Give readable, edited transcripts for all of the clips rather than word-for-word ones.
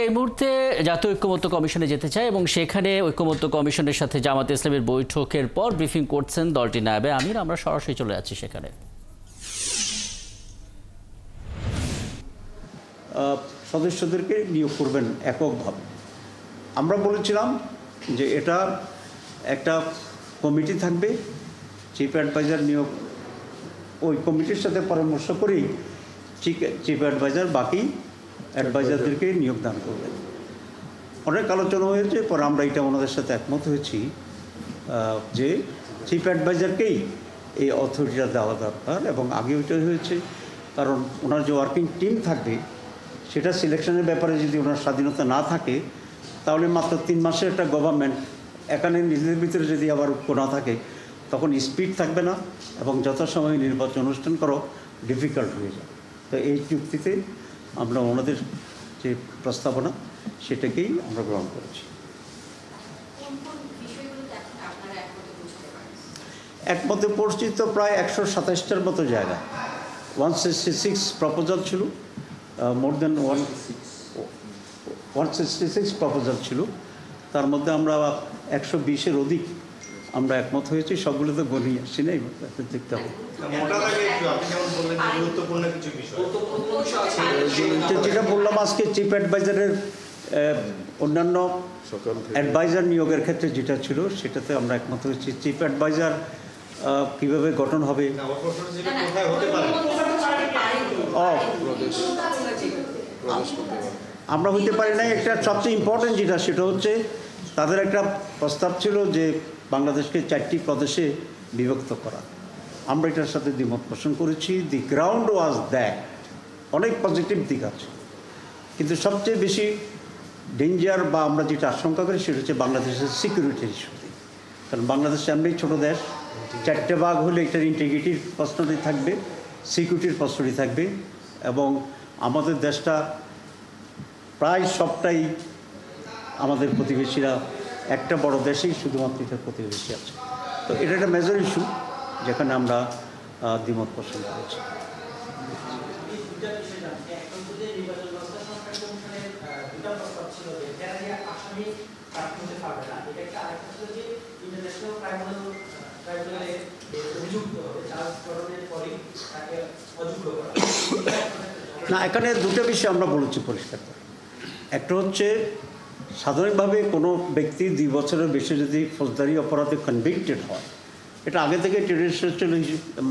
এই মুহূর্তে জাতীয় ঐক্যমত্য কমিশনে যেতে চায় এবং সেখানে ঐক্যমত্য কমিশনের সাথে জামাতে ইসলামের বৈঠকের পর ব্রিফিং করছেন দলটির নায়েবে আমির। আমরা সরাসরি চলে যাচ্ছি সেখানে। সদস্যদেরকে নিয়োগ করবেন এককভাবে। আমরা বলেছিলাম যে এটা একটা কমিটি থাকবে, চিফ অ্যাডভাইজার নিয়োগ ওই কমিটির সাথে পরামর্শ করেই চিফ অ্যাডভাইজার বাকি অ্যাডভাইজারদেরকে নিয়োগ দান করবেন। অনেক আলোচনা হয়েছে, পরে আমরা এটা ওনাদের সাথে একমত হয়েছি যে চিফ অ্যাডভাইজারকেই এই অথরিটিটা দেওয়া দরকার। এবং আগে ওইটা হয়েছে কারণ ওনার যে ওয়ার্কিং টিম থাকবে সেটা সিলেকশনের ব্যাপারে যদি ওনার স্বাধীনতা না থাকে তাহলে মাত্র 3 মাসের একটা গভর্নমেন্ট এখানে নিজেদের ভিতরে যদি আবার ঐক্য না থাকে তখন স্পিড থাকবে না এবং যথাসময়ে নির্বাচন অনুষ্ঠান করা ডিফিকাল্ট হয়ে যায়। তো এই চুক্তিতে আমরা ওনাদের যে প্রস্তাবনা সেটাকেই আমরা গ্রহণ করেছি। একমতে পড়ছি তো প্রায় 127টার মতো জায়গা। 166 প্রপোজাল ছিল, মোর দেন 166 প্রপোজাল ছিল। তার মধ্যে আমরা 120-এর অধিক আমরা একমত হয়েছি। সবগুলো তো গণিয়ে আসছি না, দেখতে হবে। যেটা বললাম আজকে চিফ অ্যাডভাইজারের অন্যান্য অ্যাডভাইজার নিয়োগের ক্ষেত্রে যেটা ছিল সেটাতে আমরা একমত হয়েছি। চিফ অ্যাডভাইজার কীভাবে গঠন হবে, আমরা হইতে পারি না। একটা সবচেয়ে ইম্পর্টেন্ট যেটা সেটা হচ্ছে তাদের একটা প্রস্তাব ছিল যে বাংলাদেশকে 4টি প্রদেশে বিভক্ত করা। আমরা এটার সাথে দ্বিমত পোষণ করেছি। দি গ্রাউন্ড ওয়াজ দ্যাট অনেক পজিটিভ দিক আছে, কিন্তু সবচেয়ে বেশি ডেঞ্জার বা আমরা যেটা আশঙ্কা করি সেটা হচ্ছে বাংলাদেশের সিকিউরিটির ইস্যু। কারণ বাংলাদেশ এমনি ছোটো দেশ, 4টে ভাগ হলে এটার ইন্টিগ্রিটির প্রশ্নটি থাকবে, সিকিউরিটির প্রশ্নটি থাকবে। এবং আমাদের দেশটা প্রায় সবটাই আমাদের প্রতিবেশীরা, একটা বড় দেশেই শুধুমাত্র এটার প্রতিবেশী আছে। তো এটা একটা মেজর ইস্যু যেখানে আমরা দ্বিমত পোষণ করেছি। না, এখানে দুটো বিষয় আমরা বলেছি পরিষ্কার করে। একটা হচ্ছে সাধারণভাবে কোনো ব্যক্তি 2 বছরের বেশি যদি ফৌজদারি অপরাধে কনভিক্টেড হয়, এটা আগে থেকে ট্রেডিশনাল,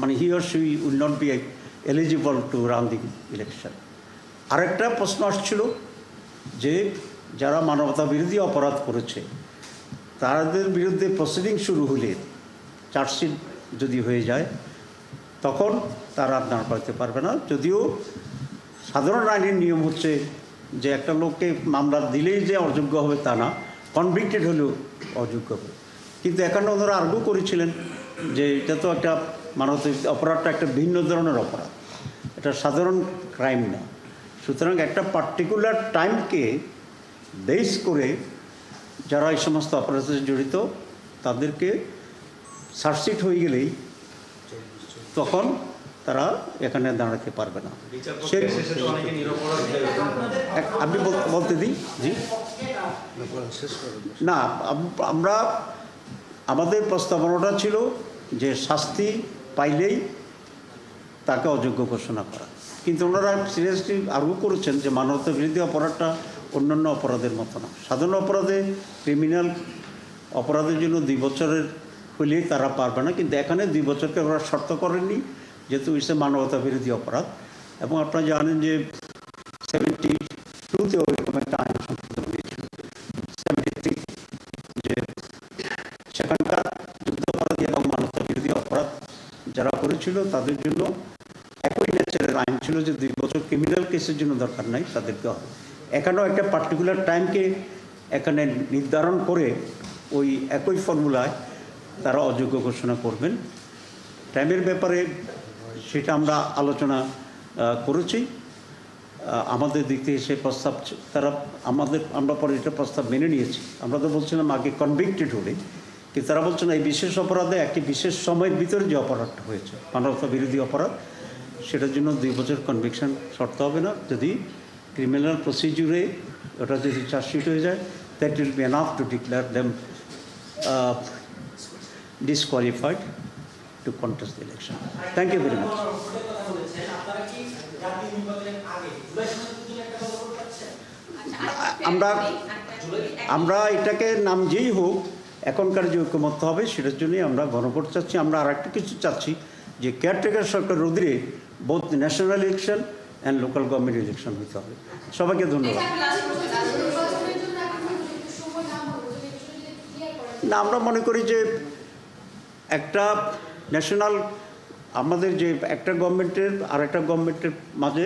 মানে he or she will not be eligible to run the election. আরেকটা প্রশ্ন আসছিল যে যারা মানবতা বিরোধী অপরাধ করেছে তাদের বিরুদ্ধে প্রসিডিং শুরু হলে, চার্জশিট যদি হয়ে যায় তখন তারা আর দাঁড় করাতে পারবে না। যদিও সাধারণ আইনের নিয়ম হচ্ছে যে একটা লোককে মামলা দিলেই যে অযোগ্য হবে তা না, কনভিক্টেড হলেও অযোগ্য হবে। কিন্তু এখানে ওনারা আর্গু করেছিলেন যে এটা তো একটা মানবতা অপরাধটা একটা ভিন্ন ধরনের অপরাধ, এটা সাধারণ ক্রাইম না। সুতরাং একটা পার্টিকুলার টাইমকে বেস করে যারা এই সমস্ত অপরাধে জড়িত তাদেরকে চার্জশিট হয়ে গেলেই তখন তারা এখানে দাঁড়াতে পারবে না। আমি বলতে দিই জি না, আমরা আমাদের প্রস্তাবনাটা ছিল যে শাস্তি পাইলেই তাকে অযোগ্য ঘোষণা করা। কিন্তু ওনারা সিরিয়াসলি আর্গু করেছেন যে মানবতা বিরোধী অপরাধটা অন্যান্য অপরাধের মতো না। সাধারণ অপরাধে, ক্রিমিনাল অপরাধের জন্য 2 বছরের হলেই তারা পারবে না, কিন্তু এখানে 2 বছরকে ওরা শর্ত করেননি, যেহেতু ইসে মানবতা বিরোধী অপরাধ। এবং আপনারা জানেন যে 72-তে ওইরকম একটা আইন সংশোধন হয়েছিল, 73, যে সেখানকার যুদ্ধাপরাধী এবং মানবতা বিরোধী অপরাধ যারা করেছিল তাদের জন্য একই নেচারের আইন ছিল যে 2 বছর ক্রিমিনাল কেসের জন্য দরকার নাই, তাদেরকে হবে। এখানেও একটা পার্টিকুলার টাইমকে এখানে নির্ধারণ করে ওই একই ফর্মুলায় তারা অযোগ্য ঘোষণা করবেন। টাইমের ব্যাপারে সেটা আমরা আলোচনা করেছি। আমাদের দিক থেকে সেই প্রস্তাব তারা আমরা পরে এটা প্রস্তাব মেনে নিয়েছি। আমরা তো বলছিলাম আগে কনভিক্টেড হলে, কিন্তু তারা বলছেন এই বিশেষ অপরাধে একটি বিশেষ সময়ের ভিতরে যে অপরাধটা হয়েছে মানবতা বিরোধী অপরাধ, সেটার জন্য 2 বছর কনভিকশন শর্ত হবে না যদি ক্রিমিনাল প্রসিডিউরে ওটা যদি চার্জশিট হয়ে যায়, that will be enough to declare them disqualified to contest the election. Thank you very much. আমরা এটাকে নাম যেই হোক, এখনকার যে ঐক্যমত্য হবে সেটার জন্যই আমরা গণভোট চাচ্ছি। আমরা আর একটা কিছু চাচ্ছি যে কেয়ারটেকার সরকার অধীনে both national election and local government election হতে হবে। সবাইকে ধন্যবাদ। না, আমরা মনে করি যে একটা ন্যাশনাল আমাদের যে একটা গভর্নমেন্টের আর একটা গভর্নমেন্টের মাঝে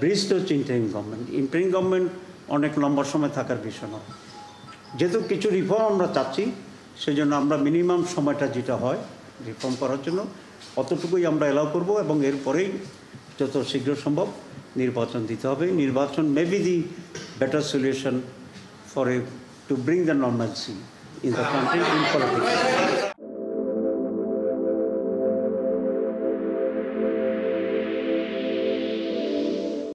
ব্রিজটা হচ্ছে ইন্টারিম গভর্নমেন্ট। ইন্টারিম গভর্নমেন্ট অনেক লম্বা সময় থাকার বিষয় নয়। যেহেতু কিছু রিফর্ম আমরা চাচ্ছি, সেই জন্য আমরা মিনিমাম সময়টা যেটা হয় রিফর্ম করার জন্য অতটুকুই আমরা এলাও করব, এবং এরপরেই যত শীঘ্র সম্ভব নির্বাচন দিতে হবে। নির্বাচন may be the better solution for to bring the normalcy in the country in politics.